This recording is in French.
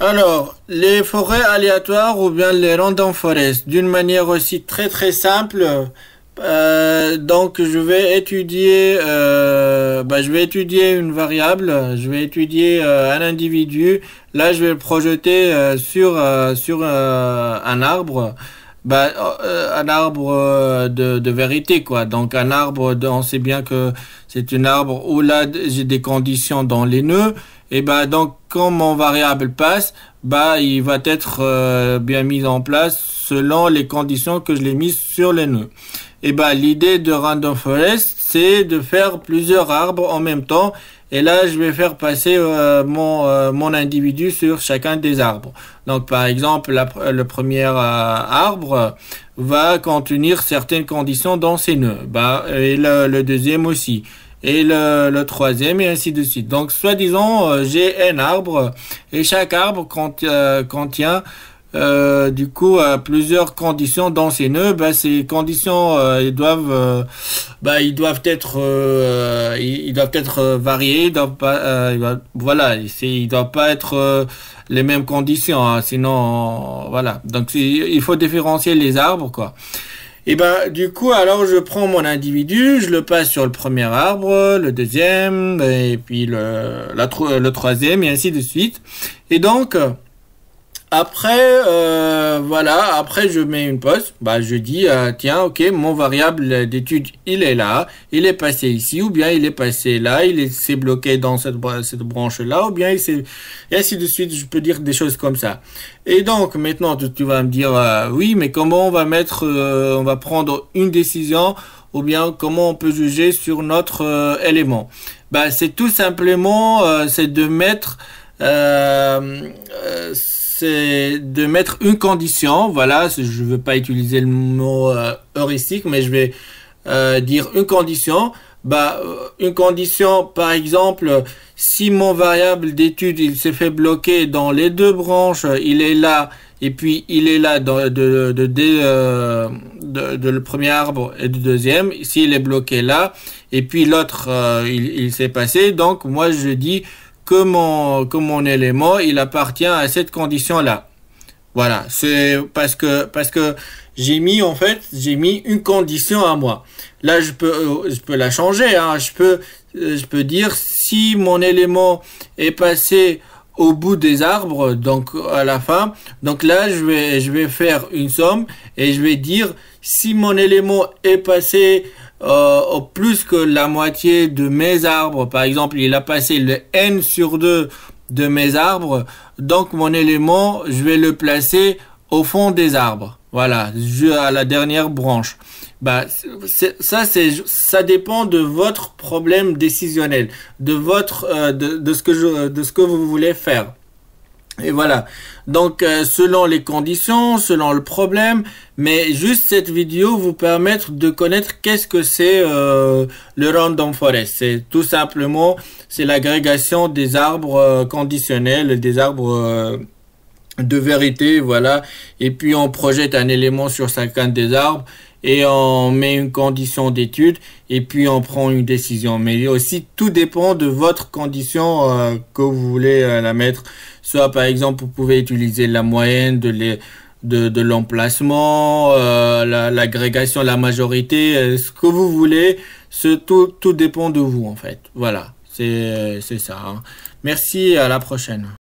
Alors, les forêts aléatoires ou bien les random forests, d'une manière aussi très simple. Donc, je vais étudier une variable, je vais étudier un individu. Là, je vais le projeter sur un arbre. Un arbre de vérité, quoi. Donc un arbre, on sait bien que c'est un arbre où là j'ai des conditions dans les nœuds. Et donc quand mon variable passe, il va être bien mis en place selon les conditions que je l'ai mises sur les nœuds. Et l'idée de Random Forest, c'est de faire plusieurs arbres en même temps. Et là, je vais faire passer mon individu sur chacun des arbres. Donc, par exemple, le premier arbre va contenir certaines conditions dans ses nœuds. Et le deuxième aussi. Et le troisième, et ainsi de suite. Donc, soi-disant, j'ai un arbre, et chaque arbre contient plusieurs conditions dans ces nœuds. Ces conditions ils doivent être variés. Ils doivent pas ils doivent pas être les mêmes conditions, hein, sinon voilà. Donc il faut différencier les arbres, quoi. Alors je prends mon individu, je le passe sur le premier arbre, le deuxième, et puis le troisième, et ainsi de suite. Et donc après, après je mets une pause. Je dis, tiens, ok, mon variable d'étude, il est là, il est passé ici, ou bien il est passé là, s'est bloqué dans cette branche-là, ou bien et ainsi de suite. Je peux dire des choses comme ça. Et donc, maintenant, tu vas me dire, oui, mais comment on va prendre une décision, ou bien comment on peut juger sur notre élément? C'est tout simplement, c'est de mettre une condition. Voilà, je ne veux pas utiliser le mot heuristique, mais je vais dire une condition. Une condition, par exemple, si mon variable d'étude il s'est fait bloquer dans les deux branches, il est là, et puis il est là de le premier arbre et du deuxième. S'il est bloqué là, et puis l'autre il s'est passé, donc moi je dis que mon élément, il appartient à cette condition-là. Voilà, c'est parce que j'ai mis une condition à moi. Là, je peux la changer, hein. Je peux dire si mon élément est passé au bout des arbres, donc à la fin. Donc là, je vais faire une somme et je vais dire si mon élément est passé au plus que la moitié de mes arbres, par exemple, il a passé le n sur 2 de mes arbres, donc mon élément, je vais le placer au fond des arbres. Voilà, à la dernière branche. Ça dépend de votre problème décisionnel, de ce que vous voulez faire. Et voilà, donc selon les conditions, selon le problème, mais juste cette vidéo vous permettre de connaître qu'est-ce que c'est le random forest. C'est tout simplement, c'est l'agrégation des arbres conditionnels, des arbres de vérité, voilà. Et puis on projette un élément sur chacun des arbres et on met une condition d'étude et puis on prend une décision. Mais aussi tout dépend de votre condition que vous voulez la mettre. Soit par exemple vous pouvez utiliser la moyenne de l'emplacement, l'agrégation, la majorité, ce que vous voulez. Tout dépend de vous en fait. Voilà, c'est ça, hein. Merci, à la prochaine.